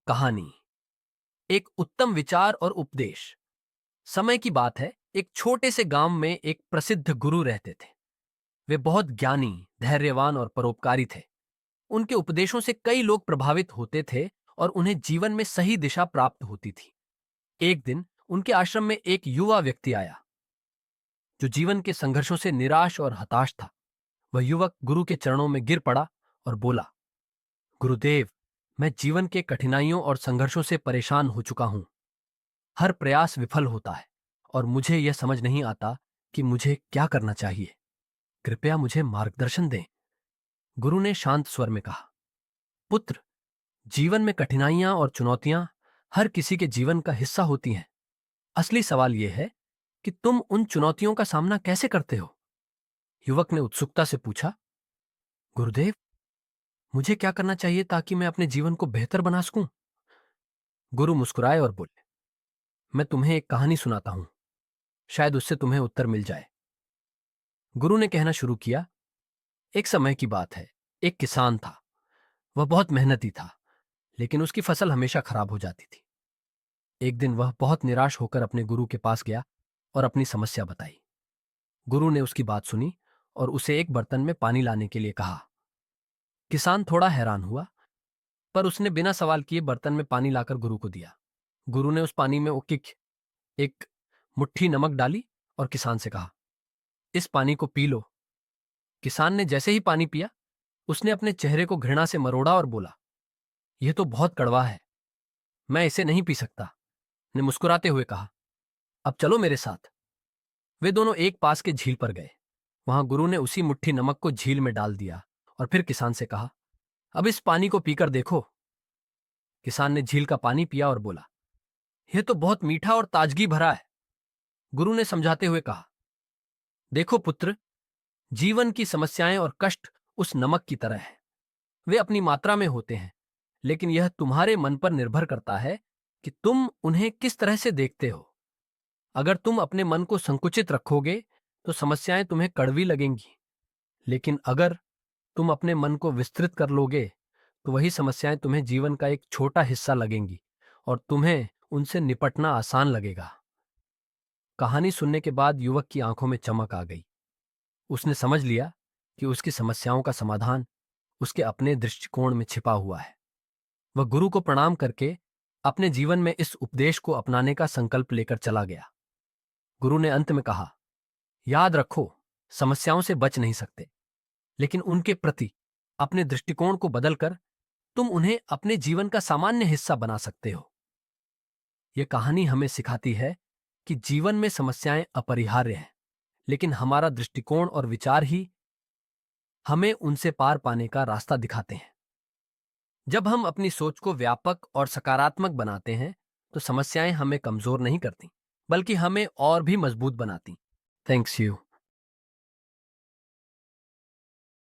कहानी। एक उत्तम विचार और उपदेश। समय की बात है, एक छोटे से गांव में एक प्रसिद्ध गुरु रहते थे। वे बहुत ज्ञानी, धैर्यवान और परोपकारी थे। उनके उपदेशों से कई लोग प्रभावित होते थे और उन्हें जीवन में सही दिशा प्राप्त होती थी। एक दिन उनके आश्रम में एक युवा व्यक्ति आया जो जीवन के संघर्षों से निराश और हताश था। वह युवक गुरु के चरणों में गिर पड़ा और बोला, गुरुदेव, मैं जीवन के कठिनाइयों और संघर्षों से परेशान हो चुका हूं। हर प्रयास विफल होता है और मुझे यह समझ नहीं आता कि मुझे क्या करना चाहिए। कृपया मुझे मार्गदर्शन दें। गुरु ने शांत स्वर में कहा, पुत्र, जीवन में कठिनाइयां और चुनौतियां हर किसी के जीवन का हिस्सा होती हैं। असली सवाल यह है कि तुम उन चुनौतियों का सामना कैसे करते हो। युवक ने उत्सुकता से पूछा, गुरुदेव, मुझे क्या करना चाहिए ताकि मैं अपने जीवन को बेहतर बना सकूं। गुरु मुस्कुराए और बोले, मैं तुम्हें एक कहानी सुनाता हूं, शायद उससे तुम्हें उत्तर मिल जाए। गुरु ने कहना शुरू किया, एक समय की बात है, एक किसान था। वह बहुत मेहनती था, लेकिन उसकी फसल हमेशा खराब हो जाती थी। एक दिन वह बहुत निराश होकर अपने गुरु के पास गया और अपनी समस्या बताई। गुरु ने उसकी बात सुनी और उसे एक बर्तन में पानी लाने के लिए कहा। किसान थोड़ा हैरान हुआ, पर उसने बिना सवाल किए बर्तन में पानी लाकर गुरु को दिया। गुरु ने उस पानी में एक मुट्ठी नमक डाली और किसान से कहा, इस पानी को पी लो। किसान ने जैसे ही पानी पिया, उसने अपने चेहरे को घृणा से मरोड़ा और बोला, यह तो बहुत कड़वा है, मैं इसे नहीं पी सकता। ने मुस्कुराते हुए कहा, अब चलो मेरे साथ। वे दोनों एक पास के झील पर गए। वहां गुरु ने उसी मुट्ठी नमक को झील में डाल दिया और फिर किसान से कहा, अब इस पानी को पीकर देखो। किसान ने झील का पानी पिया और बोला, यह तो बहुत मीठा और ताजगी भरा है। गुरु ने समझाते हुए कहा, देखो पुत्र, जीवन की समस्याएं और कष्ट उस नमक की तरह है। वे अपनी मात्रा में होते हैं, लेकिन यह तुम्हारे मन पर निर्भर करता है कि तुम उन्हें किस तरह से देखते हो। अगर तुम अपने मन को संकुचित रखोगे तो समस्याएं तुम्हें कड़वी लगेंगी, लेकिन अगर तुम अपने मन को विस्तृत कर लोगे तो वही समस्याएं तुम्हें जीवन का एक छोटा हिस्सा लगेंगी और तुम्हें उनसे निपटना आसान लगेगा। कहानी सुनने के बाद युवक की आंखों में चमक आ गई। उसने समझ लिया कि उसकी समस्याओं का समाधान उसके अपने दृष्टिकोण में छिपा हुआ है। वह गुरु को प्रणाम करके अपने जीवन में इस उपदेश को अपनाने का संकल्प लेकर चला गया। गुरु ने अंत में कहा, याद रखो, समस्याओं से बच नहीं सकते, लेकिन उनके प्रति अपने दृष्टिकोण को बदलकर तुम उन्हें अपने जीवन का सामान्य हिस्सा बना सकते हो। यह कहानी हमें सिखाती है कि जीवन में समस्याएं अपरिहार्य हैं, लेकिन हमारा दृष्टिकोण और विचार ही हमें उनसे पार पाने का रास्ता दिखाते हैं। जब हम अपनी सोच को व्यापक और सकारात्मक बनाते हैं तो समस्याएं हमें कमजोर नहीं करती, बल्कि हमें और भी मजबूत बनाती। Thanks you.